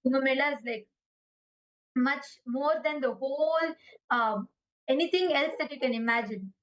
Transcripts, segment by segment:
Kumbh Mela is like much more than the whole anything else that you can imagine.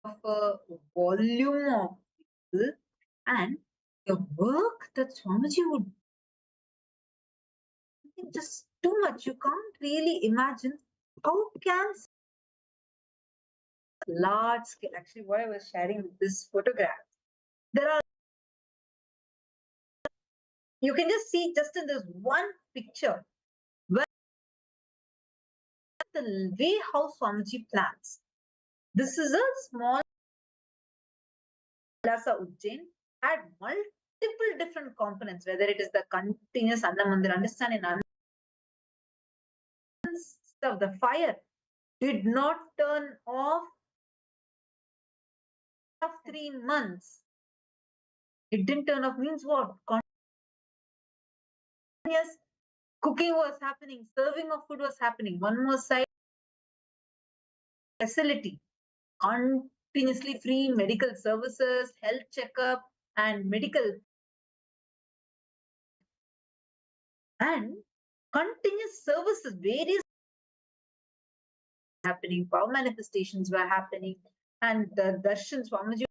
Of a volume of people and the work that Swamiji would do, just too much. You can't really imagine how can large scale. Actually, what I was sharing with this photograph, there are, you can just see just in this one picture where the way how Swamiji plans. This is a small Plaza Ujjain, had multiple different components, whether it is the continuous Annamandir, understanding of the fire did not turn off of 3 months. It didn't turn off means what? Continuous cooking was happening, serving of food was happening. One more side, facility, continuously free medical services, health checkup, and medical and continuous services, various happening, power manifestations were happening, and the Darshan Swamiji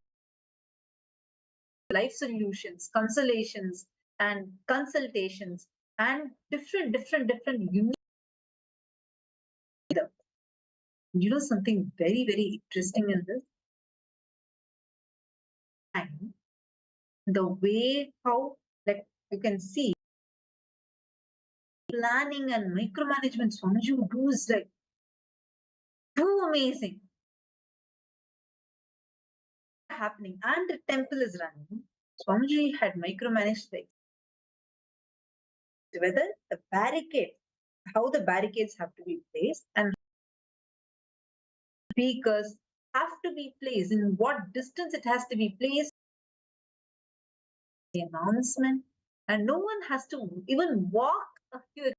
life solutions, consolations, and consultations, and different unique. You know something very, very interesting in this? And the way how, like you can see, planning and micromanagement Swamiji would do is like too amazing. Happening and the temple is running. Swamiji had micromanaged things. Whether the barricade, how the barricades have to be placed, and speakers have to be placed, in what distance it has to be placed, the announcement, and no one has to even walk a few,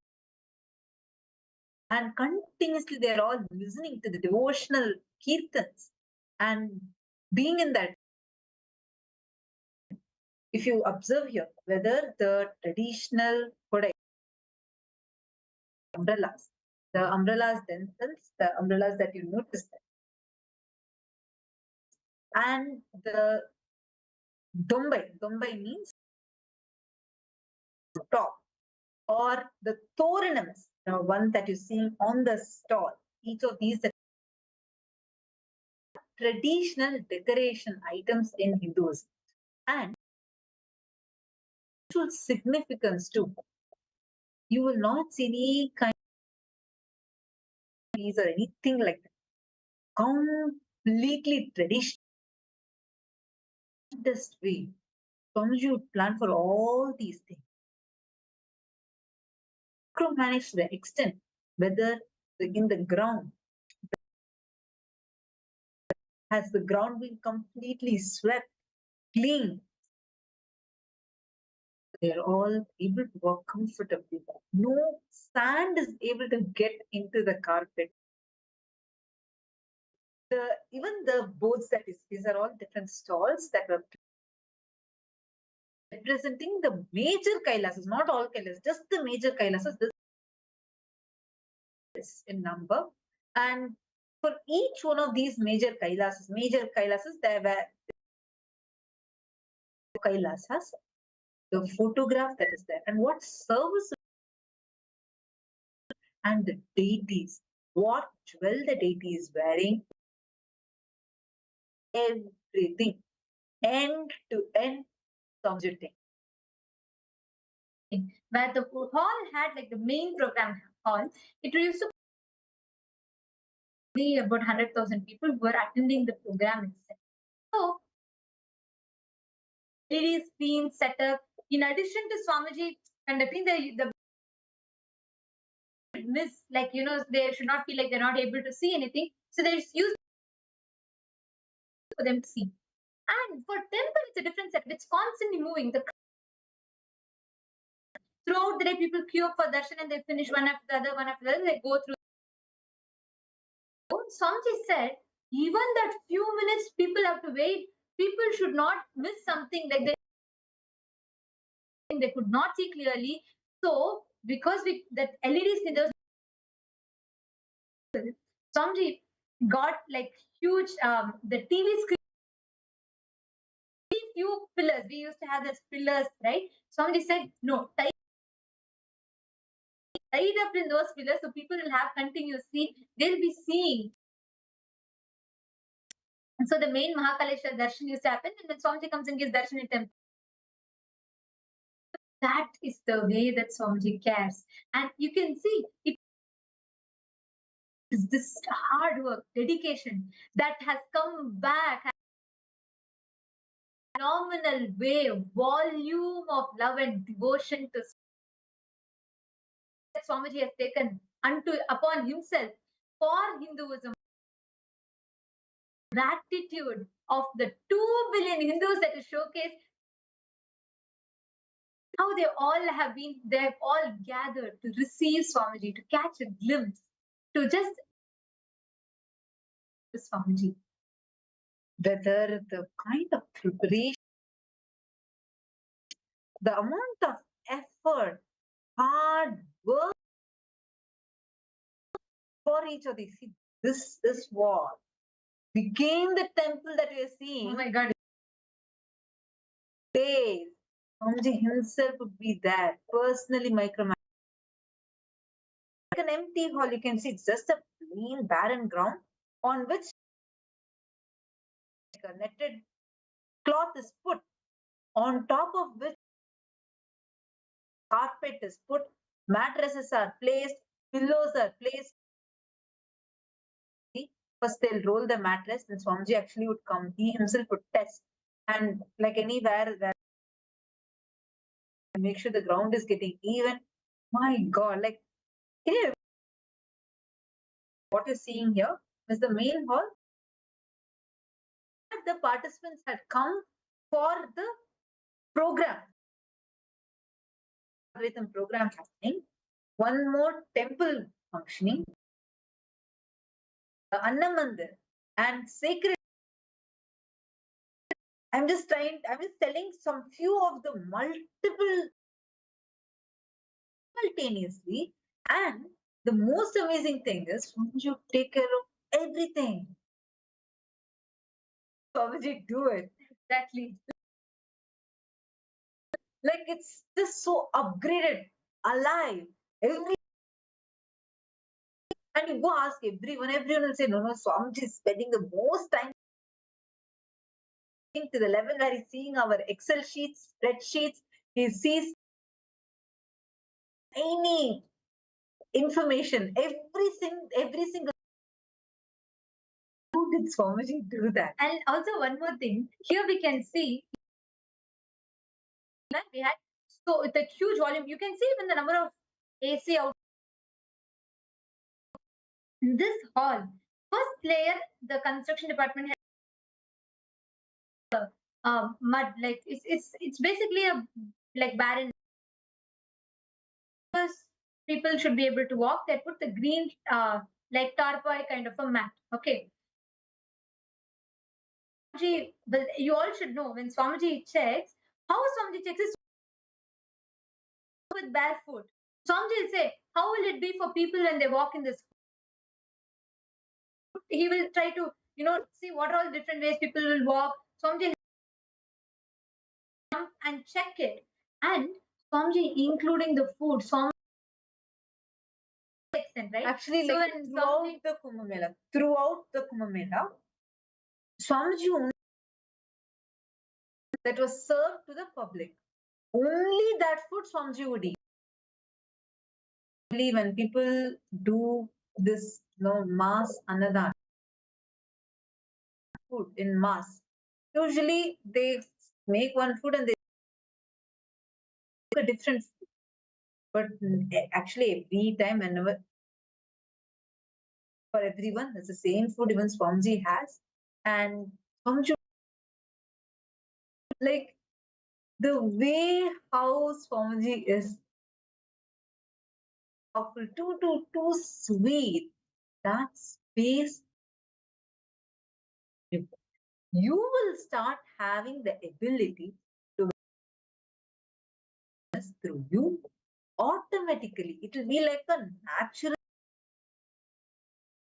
and continuously they're all listening to the devotional kirtans and being in that. If you observe here, whether the traditional umbrellas, the umbrellas themselves, the umbrellas that you notice there, and the dombai means top, or the toranams, the one that you see on the stall. Each of these are traditional decoration items in Hinduism and spiritual significance too. You will not see any kind of these or anything like that. Completely traditional way. Swamiji would plan for all these things. Micromanage the extent, whether in the ground, has the ground been completely swept, clean? They're all able to walk comfortably. No sand is able to get into the carpet. Even the boards that is, these are all different stalls that were representing the major Kailasas, not all Kailasas, just the major Kailasas. This is in number. And for each one of these major Kailasas, there were Kailasas, the photograph that is there, and what service and the deities, what jewel the deity is wearing, everything, end to end subjecting. Where the hall had like the main program hall, it used to be about 100,000 people who were attending the program itself. So it is being set up in addition to Swamiji conducting the miss, like they should not feel like they're not able to see anything. So they just use for them to see. And for temple, it's a different set. It's constantly moving. Throughout the day, people queue up for darshan and they finish one after the other, one after the other. They go through. Swamiji said, even that few minutes people have to wait, people should not miss something like they could not see clearly. So because that LEDs in those, Swamiji got like huge the TV screen. Few pillars. We used to have those pillars, right? Swamiji said, no, tied up in those pillars so people will have continuously, they'll be seeing. And so the main MahaKaleshwar darshan used to happen, and when Swamiji comes and gives darshan in temple, that is the way that Swamiji cares. And you can see it is this hard work, dedication that has come back. Phenomenal way, volume of love and devotion to that Swamiji has taken upon himself for Hinduism. Gratitude of the 2 billion Hindus that is showcased, how they have all gathered to receive Swamiji, to catch a glimpse, to just Swamiji. Whether the kind of preparation, the amount of effort, hard work for each of these. See, this is what became the temple that we are seeing. Oh my God. Days. Swamiji himself would be there, personally micromanaging. Like an empty hall, you can see it's just a plain barren ground on which a netted cloth is put, on top of which carpet is put, mattresses are placed, pillows are placed. First, they'll roll the mattress, then Swamiji actually would come. He himself would test. And like anywhere, that make sure the ground is getting even. My God, like here, what you're seeing here is the main hall. The participants had come for the program. Rhythm program happening. One more temple functioning. The Annamandir and sacred. I'm just telling some few of the multiple simultaneously. And the most amazing thing is, you take care of everything. How would you do it? Exactly. Like it's just so upgraded, alive. And you go ask everyone will say, no, Swamiji is spending the most time to the level where he's seeing our Excel sheets, spreadsheets, he sees any information, every single. How did Swamiji do that? And also one more thing, here we can see that we had so with a huge volume. You can see even the number of AC out in this hall. First layer, the construction department had mud, like it's basically a like barren. People should be able to walk. They put the green like tarpaulin kind of a mat. Okay. Swamiji, well, you all should know when Swamiji checks, how Swamiji checks is with barefoot. Swamiji will say, how will it be for people when they walk in this? He will try to, see what are all different ways people will walk. Swamiji come and check it. And Swamiji, including the food, Swamiji extent, right? Actually, So like when throughout Swamiji, the Kumbh Mela, Swamiji only that was served to the public. Only that food Swamiji would eat. When people do this, mass annadan food in mass, usually they make one food and they make a different food. But actually, every time, whenever for everyone, it's the same food even Swamiji has, and Swamiji, like the way how Swamiji is powerful, too sweet. That space, you will start having the ability to witness through you automatically. It will be like a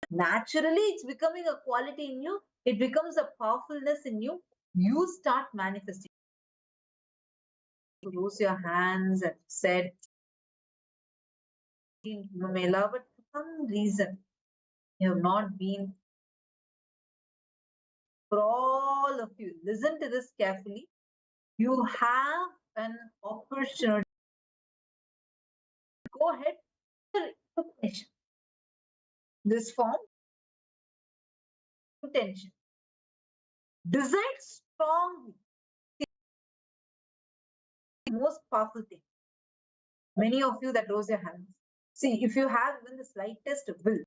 naturally it's becoming a quality in you. It becomes a powerfulness in you. You start manifesting. You close your hands and said in Mela, but for some reason you have not been. For all of you, listen to this carefully. You have an opportunity. Go ahead. This form, intention. Decide strongly. The most powerful thing. Many of you that rose your hands. See, if you have even the slightest will,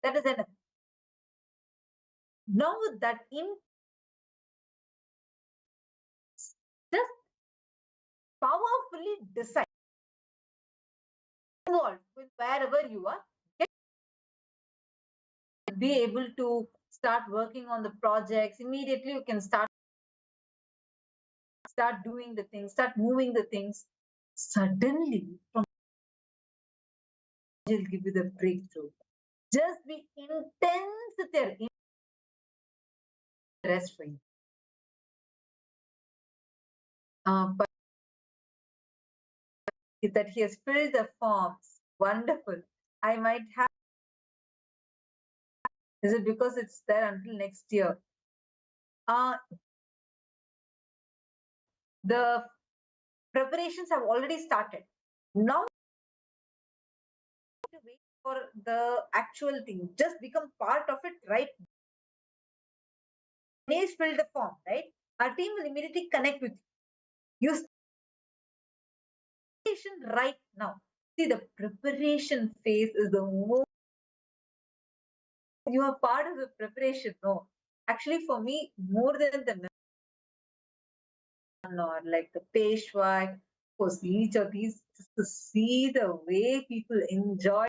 that is enough. Now with that just powerfully decide. Involved with wherever you are, be able to start working on the projects. Immediately you can start doing the things, start moving the things. Suddenly, from will give you the breakthrough. Just be intense with your interest for you. But that he has filled the forms. Wonderful. I might have. Is it because it's there until next year? The preparations have already started. Now to wait for the actual thing. Just become part of it right. Ganesh filled the form, right? Our team will immediately connect with you. You right now. See, the preparation phase is the most. You are part of the preparation. No, actually, for me, more than the or like the Peshwa, for each of these, just to see the way people enjoy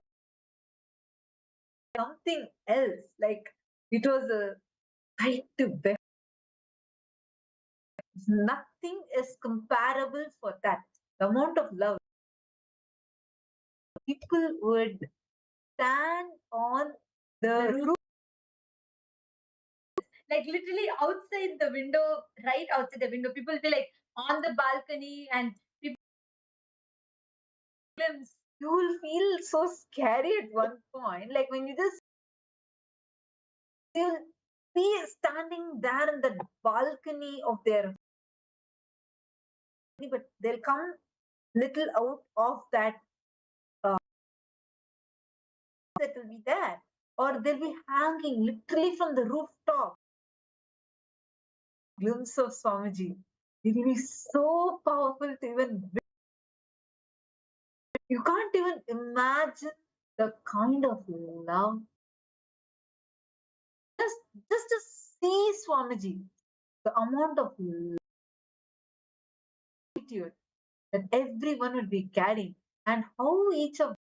something else. Like it was a sight to behold. Nothing is comparable for that. The amount of love people would stand on the roof, like literally outside the window, right outside the window, people will be like on the balcony and people. You will feel so scary at one point. Like when you'll be standing there in the balcony of their, but they'll come little out of that that will be there, or they'll be hanging literally from the rooftop. Glimpse of Swamiji. It will be so powerful to even. You can't even imagine the kind of love. Just to see Swamiji, the amount of gratitude that everyone would be carrying, and how each of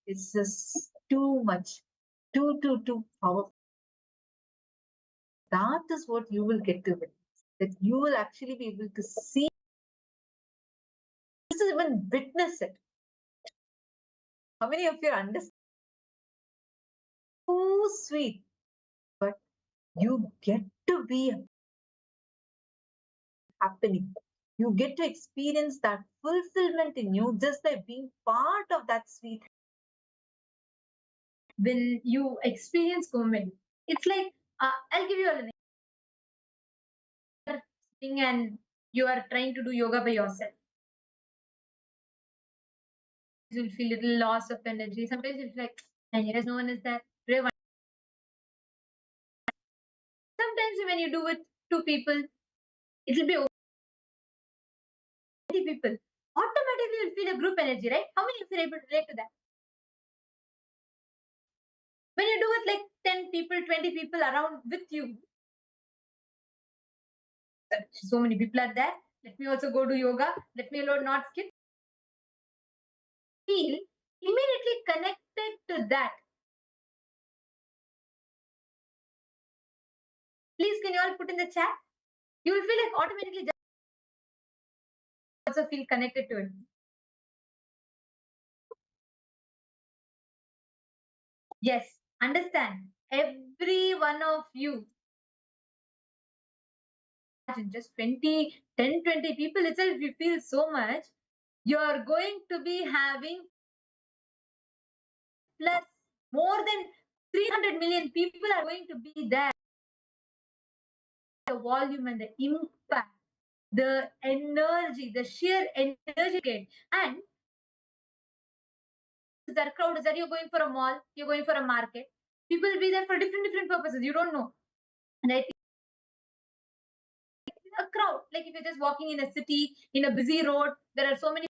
it's just too much. too powerful. That is what you will get to witness. That you will actually be able to see, just even witness it. How many of you understand? So sweet, but you get to be happening. You get to experience that fulfillment in you just by being part of that sweet. When you experience movement, it's like I'll give you an thing, and you are trying to do yoga by yourself. You'll feel a little loss of energy. Sometimes it's like, and yes, no one is there. Sometimes when you do it to people, it'll be 20 people. Automatically you'll feel a group energy, right? How many of you are able to relate to that? When you do it like 10 people, 20 people around with you, so many people are there. Let me also go do yoga. Let me alone not skip. Feel immediately connected to that. Please, can you all put in the chat? You will feel like automatically just also feel connected to it. Yes, understand. Every one of you, just 20, 10, 20 people itself, you feel so much. You're going to be having plus more than 300 million people are going to be there. The volume and the impact, the energy, the sheer energy, and the crowd is that you're going for a mall, you're going for a market. People will be there for different purposes. You don't know. Right? A crowd, like if you're just walking in a city, in a busy road, there are so many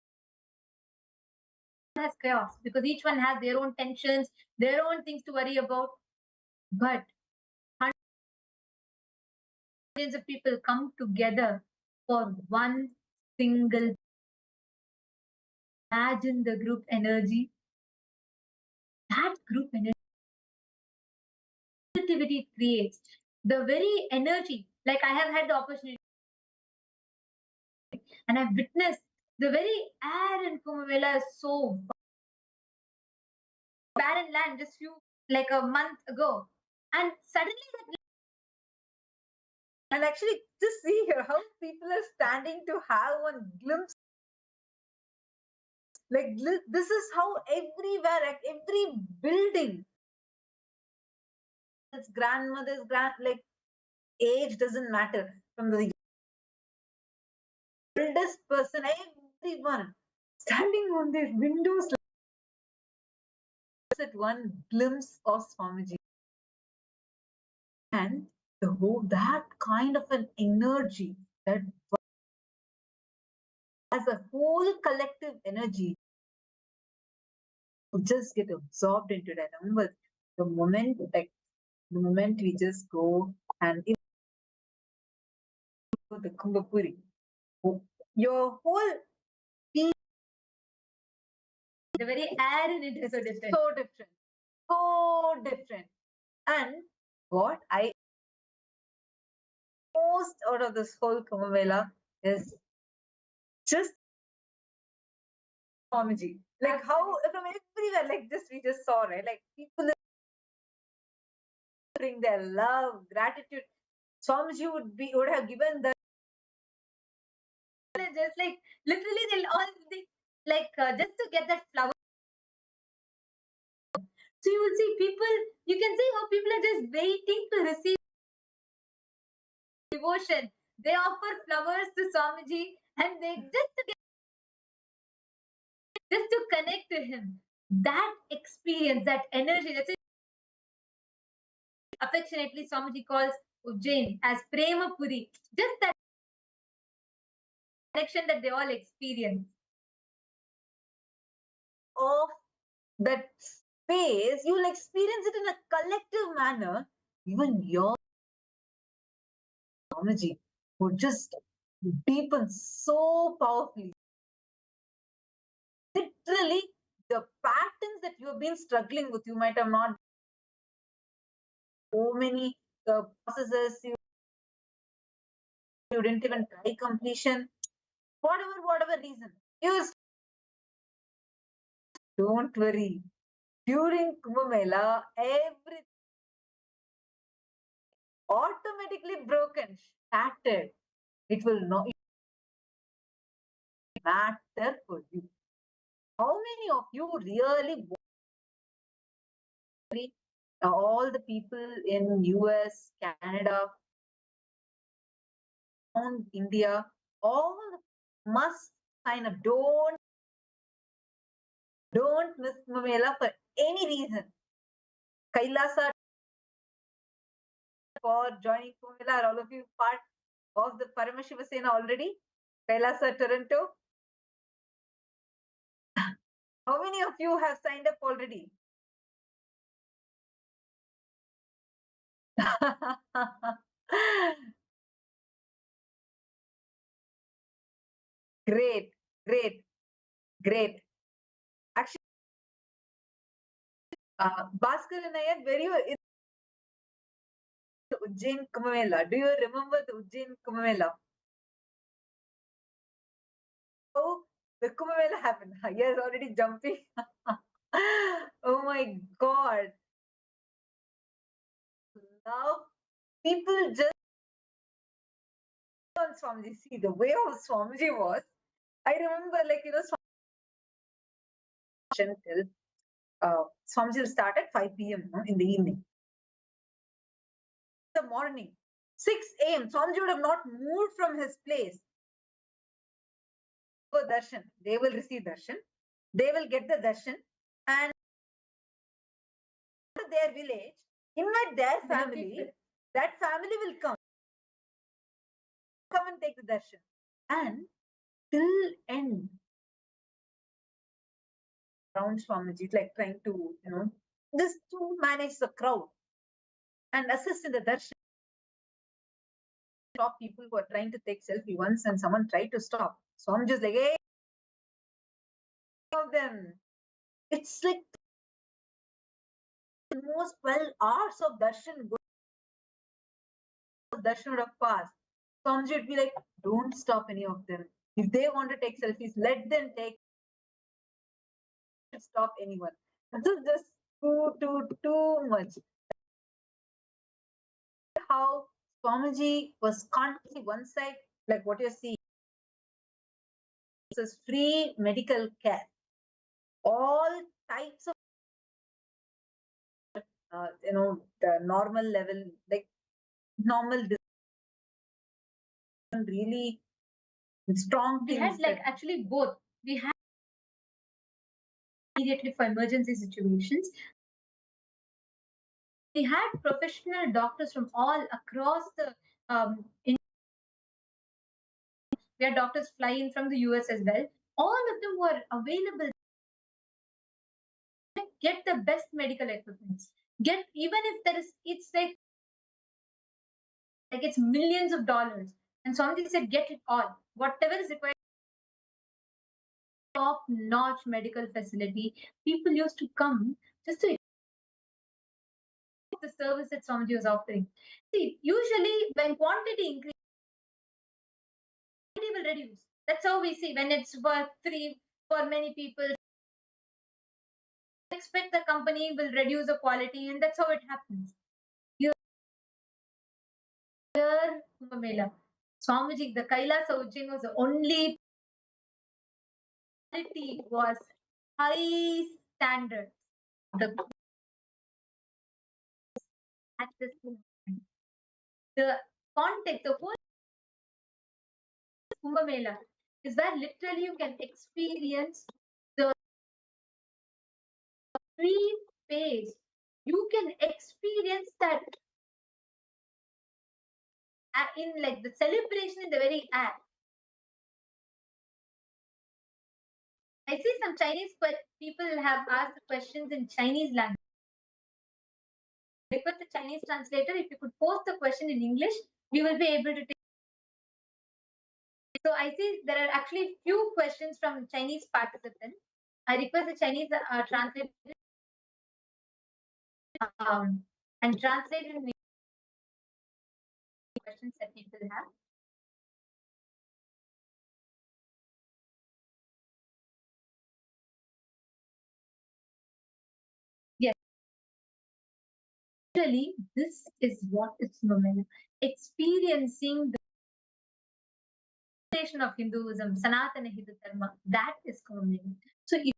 has chaos because each one has their own tensions, their own things to worry about. But millions of people come together for one single. Imagine the group energy. That group energy positivity creates the very energy. Like I have had the opportunity and I've witnessed the very air in Kumbh is so barren land just few like a month ago, and suddenly that. And actually, just see here how people are standing to have one glimpse. Like this is how everywhere, like every building, its grandmother's like age doesn't matter. From the oldest person, everyone standing on their windows at one glimpse of Swamiji. And the whole that kind of an energy that as a whole collective energy just get absorbed into that. Remember the moment, like the moment we just go and the Kumbhapuri, your whole feel The very air in it is so different. so different. So different. And what I most out of this whole Kumbh Mela is just Swamiji. Like how from everywhere, like this we just saw, right? Like people bring their love, gratitude. Swamiji would have given the Just like literally they'll all think like just to get that flower. So you will see people, you can see how people are just waiting to receive devotion. They offer flowers to Swamiji and they just to connect to him. That experience, that energy, that's affectionately Swamiji calls Ujjain as Prema Puri. Just that connection that they all experience. of that space, you will experience it in a collective manner. Even your Swamiji would just deepen so powerfully. Literally, the patterns that you have been struggling with, you might have not so many processes, you didn't even try completion, whatever reason. You don't worry. During Kumbh Mela, everything automatically broken, shattered. It will not matter for you. How many of you really all the people in US, Canada, India, all must sign up. Don't miss Mamela for any reason. Kailasa for joining Mamela. Are all of you part of the Paramashiva Sena already? Kailasa, Toronto. How many of you have signed up already? Great, great, great. Actually, Bhaskar and I are very Ujjain Kumbh Mela. Do you remember the Ujjain Kumbh Mela? Oh, the Kumbh Mela happened. Yes, already jumping. Oh my God. Now people just on Swamiji. See, the way of Swamiji was, I remember like, till Swamiji will start at 5 p.m. In the evening. The morning, 6 a.m. Swamiji would have not moved from his place. For darshan, they will receive darshan. They will get the darshan and their village, invite their family. That family will come and take the darshan. And till end, around Swamiji, like trying to, just to manage the crowd and assist in the darshan. Stop people who are trying to take selfie once and someone tried to stop. So I'm just like, hey, of them. It's like almost 12 hours of darshan. Darshan would have passed. Swamiji would be like, don't stop any of them. If they want to take selfies, let them take. Stop anyone. This is just too much. How Swamiji was constantly one side, like what you're seeing. This is free medical care. All types of, the normal level, like normal, really strong. We had like actually both. We had immediately for emergency situations. We had professional doctors from all across the we had doctors flying from the US as well. All of them were available. Get the best medical equipment. Get, even if there is, it's like it's millions of dollars. And somebody said, get it all. Whatever is required. Top-notch medical facility. People used to come just to the service that Swamiji was offering. See, usually when quantity increases, quality will reduce. That's how we see when it's for free for many people. Expect the company will reduce the quality, and that's how it happens. Here, Kumbh Mela, Swamiji, the Kailasa Ujjain was the only quality was high standard. At this moment, the context, the whole Kumbh Mela is where literally you can experience the free space. You can experience that in like the celebration in the very act. I see some Chinese people have asked questions in Chinese language. Request the Chinese translator. If you could post the question in English, we will be able to take. So I see there are actually few questions from Chinese participants. I request the Chinese translator. and translated in questions that people have. Yes. Actually, this is what is phenomenal. Experiencing the foundation of Hinduism, Sanatana Hindu Dharma, that is phenomenal. So if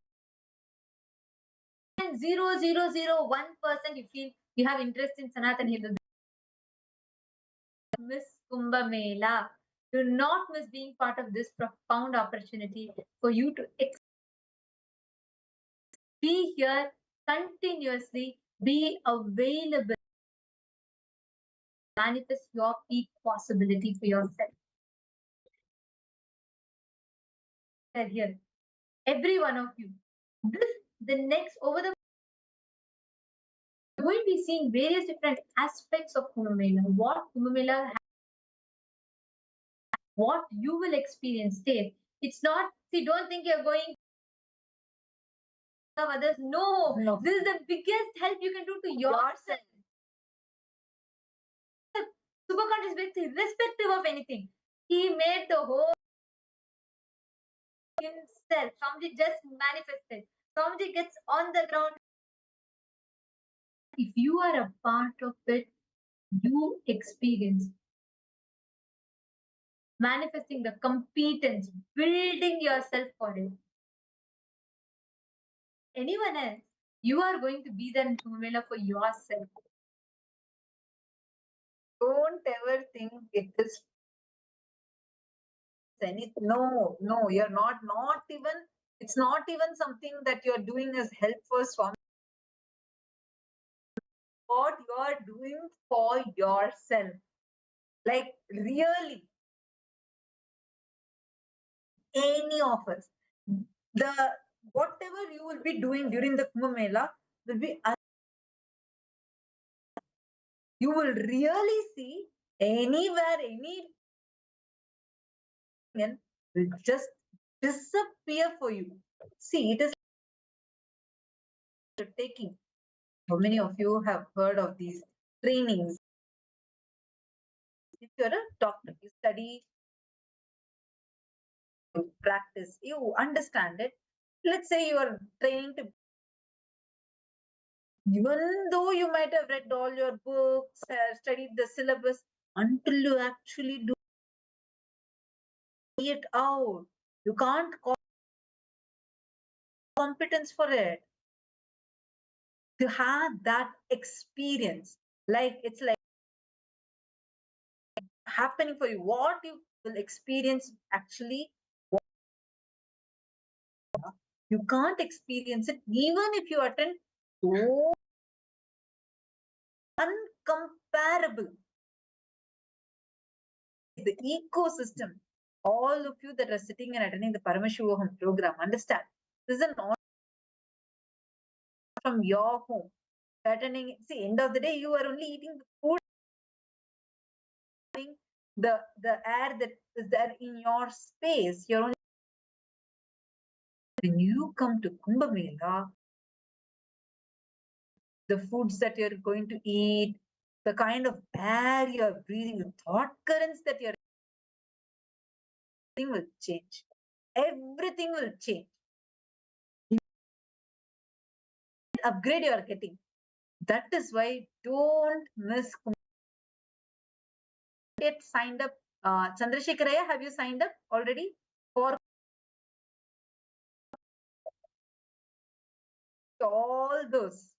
0.0001% you feel you have interest in Sanatana Hindu, miss Kumbh Mela. Do not miss being part of this profound opportunity for you to be here continuously, be available, manifest your peak possibility for yourself. Here, every one of you. The next over the going to be seeing various different aspects of Kumbh Mela. What Kumbh Mela, what you will experience there. It's not, see, don't think you're going to others. No, this is the biggest help you can do to yourself. Superconscious is irrespective of anything. He made the whole himself. Swamiji just manifested. Swamiji gets on the ground. If you are a part of it, you experience manifesting the competence, building yourself for it. Anyone else, you are going to be there in Kumbh Mela for yourself. Don't ever think it is no, you're not even, it's not even something that you're doing as help for Swami. What you're doing for yourself. Like really, any of us. The whatever you will be doing during the Kumbh Mela will be, you will really see anywhere, any will just disappear for you. See, it is taking. How many of you have heard of these trainings? If you're a doctor, you study, you practice, you understand it. Let's say you are training to, even though you might have read all your books, studied the syllabus, until you actually do it out, you can't call competence for it. To have that experience, like it's like happening for you, what you will experience actually, you can't experience it even if you attend. So uncomparable. The ecosystem, all of you that are sitting and attending the Paramashivam program, understand, this is not from your home. Attending, see, end of the day, you are only eating the food, the air that is there in your space. You're only, when you come to Kumbh Mela, the foods that you're going to eat, the kind of air you're breathing, the thought currents that you're, everything will change. Everything will change. Upgrade you are getting. That is why don't miss. Get signed up. Chandrasekharaya, have you signed up already for all those?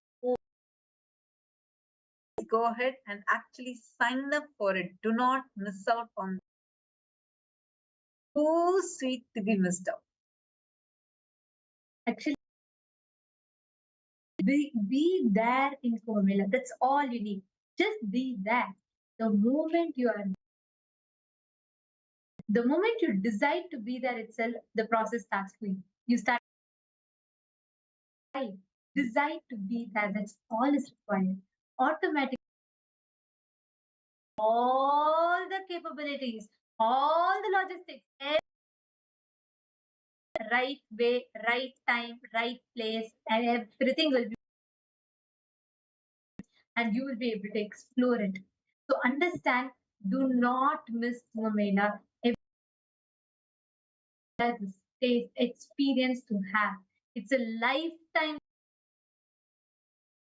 Go ahead and actually sign up for it. Do not miss out on. Too sweet to be missed out. Actually, be there in Kumbh Mela. That's all you need. Just be there. The moment you decide to be there itself, the process starts going. You start decide to be there. That's all is required. Automatically, all the capabilities, all the logistics, right way, right time, right place, and everything will be. and you will be able to explore it. So understand, do not miss Kumbh Mela. As a space experience to have. It's a lifetime.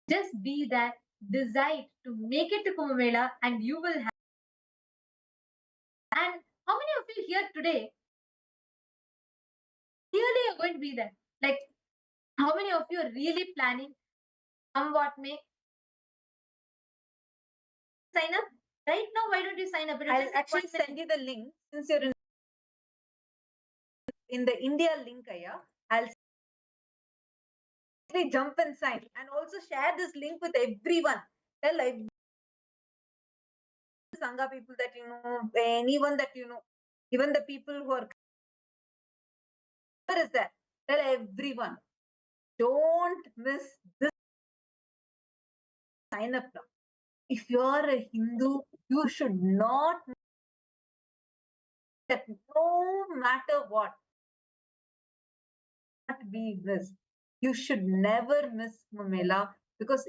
Just be that, decide to make it to Kumbh Mela, and you will have. And how many of you here today really are going to be there? Like, how many of you are really planning? Come what may, sign up right now. Why don't you sign up? I'll actually send you the link since you're in the India link, Aya. I'll jump and sign and also share this link with everyone. Tell Sangha people that you know, anyone that you know, even the people who are. Where is that? Tell everyone. Don't miss this. Sign up now. If you're a Hindu, you should not miss that, no matter what. Not be missed. You should never miss Kumbh Mela because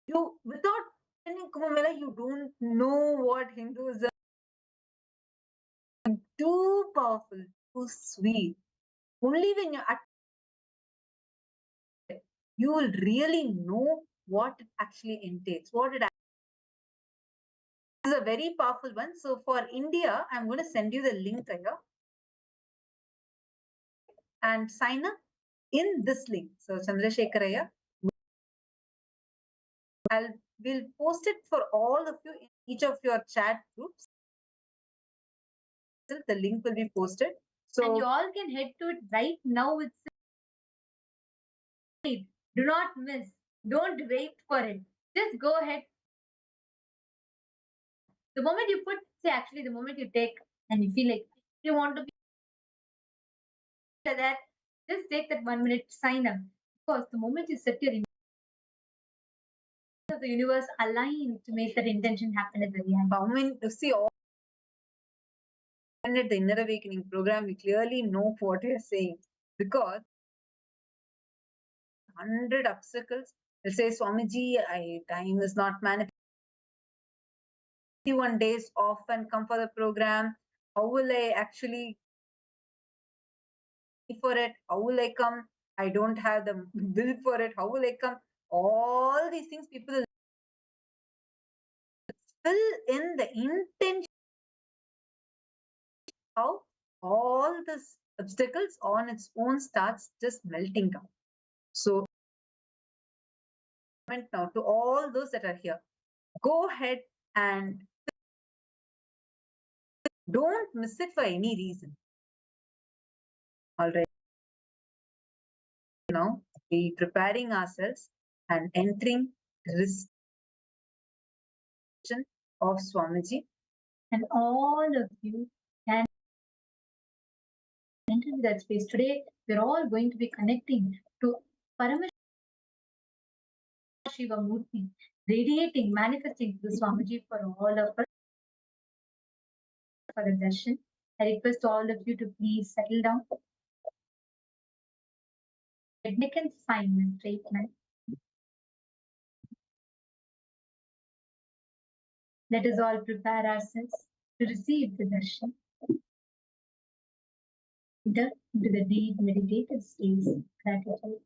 you, without attending Kumbh Mela, you don't know what Hinduism is. Too powerful, too sweet. Only when you're at it, you will really know what it actually entails, what it is. A very powerful one. So for India, I'm going to send you the link here and sign up in this link. So Chandrasekharaya, we'll post it for all of you in each of your chat groups. The link will be posted. So and you all can head to it right now with. Do not miss. Don't wait for it. Just go ahead. The moment you put, say, actually, the moment you take and you feel like you want to be like that, just take that 1 minute sign up. Because the moment you set your the universe aligned to make that intention happen at the end. I mean, you see, all at the Inner Awakening program, we clearly know what we are saying because 100 obstacles. They'll say, Swamiji, time is not manifesting. 51 days off and come for the program. How will I actually pay for it? How will I come? I don't have the bill for it. How will I come? All these things people will fill in the intention. How all these obstacles on its own starts just melting down. So now to all those that are here, go ahead and don't miss it for any reason. All right. Now we preparing ourselves and entering reception of Swamiji. And all of you can enter that space. Today, we're all going to be connecting to Paramashivamurti, radiating, manifesting to the Swamiji for all of us for the darshan. I request all of you to please settle down. Neck and spine in straight line. Let us all prepare ourselves to receive the darshan. Enter into the deep meditative state of gratitude.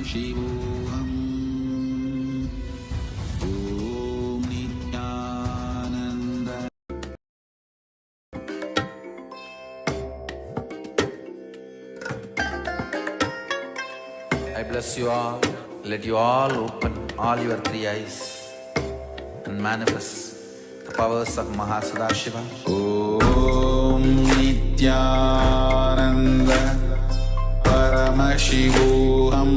शिवोऽहम् ॐ Nityanand. I bless you all. Let you all open all your three eyes and manifest the powers of Mahasadashiva. Om Nityananda Paramashivam.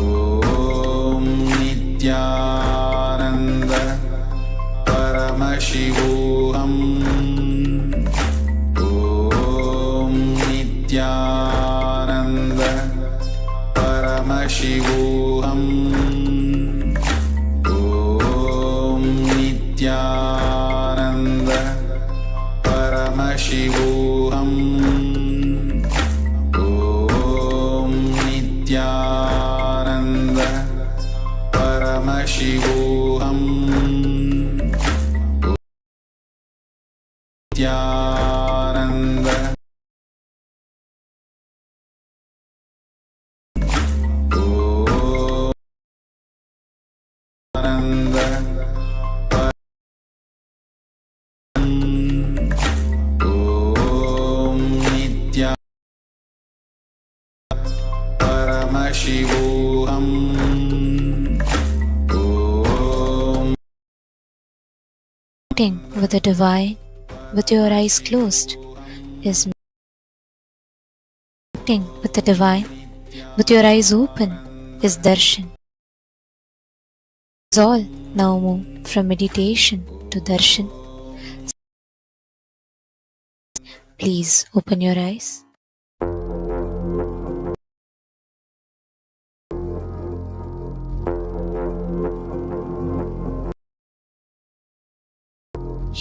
Om Nityananda Paramashivam. Om Nityananda Paramashivam. Om Nityananda Paramashivam. Om Nityananda Paramashivam. Nityananda Paramashivam. With the divine, with your eyes closed, is with the divine, with your eyes open, is darshan. Is all now move from meditation to darshan. Please open your eyes.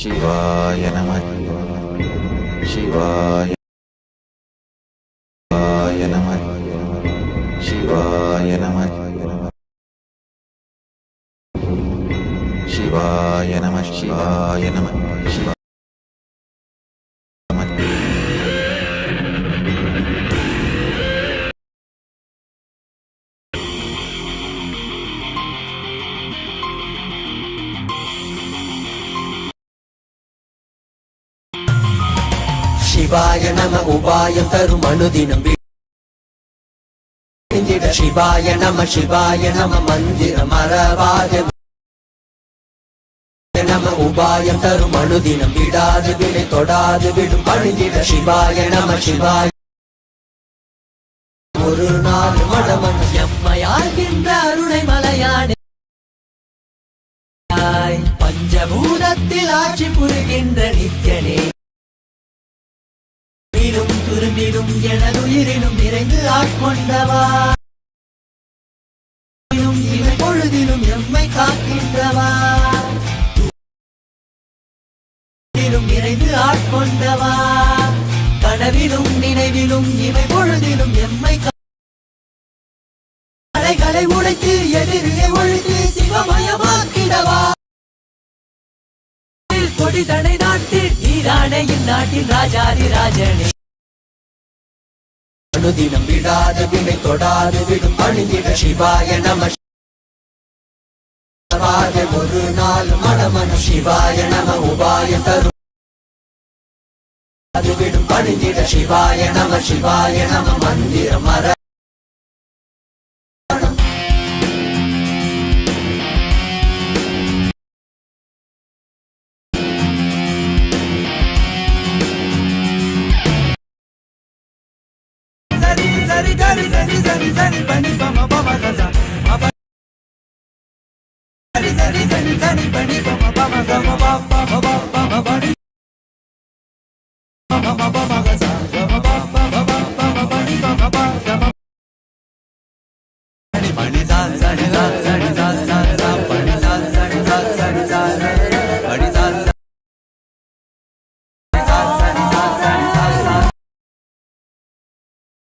Shivaya Namah. Shivaya Namah. Shivaya Namah. Shivaya Namah. Shivaya Namah. Shivaya शिवाय नमः उपायं तरुम् अनुदिनं शिवाय नमः मन्दिरमरवाद नमः उपायं तरुम् अनुदिनं विडादु विडि तोडादु विडुम पणिदिड शिवाय नमः ஒரு நாள் மடமன் எம்மையாகின்ற அருணை மலையானே பஞ்சபூதத்தில் ஆட்சி புரிகின்ற நித்யனே துரும்பிடும் எனதுயிரிலும் நிறைந்து ஆட்கொண்டவா இவை பொழுதிலும் எம்மை காக்கின்றவா நிறைந்து ஆட்கொண்டவா கனவிலும் நினைவிலும் இவை பொழுதிலும் எம்மை அலைகளை உடைத்து எதிரியை ஒழித்து சிவமயமாக்கிடவா கொடி தடை நாட்டில் ஈரானே இந்நாட்டில் ராஜாதி ராஜனே அனுதினம் விடாத வினை தொடாது விடும் பணிந்திட சிவாய நம ஒரு நாள் மனமன சிவாய நம உபாய தரும் அது விடும் பணிந்திட சிவாய நம மந்திர மர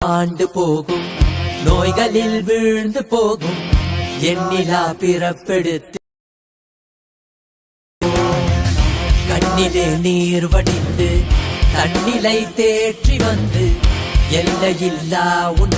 ஆண்டு போகும் நோய்களில் வீழ்ந்து போகும் எண்ணிலா பிறப்பெடுத்து கண்ணிலே நீர் வடிந்து தன்னிலை தேற்றி வந்து எல்லையில்லா உன்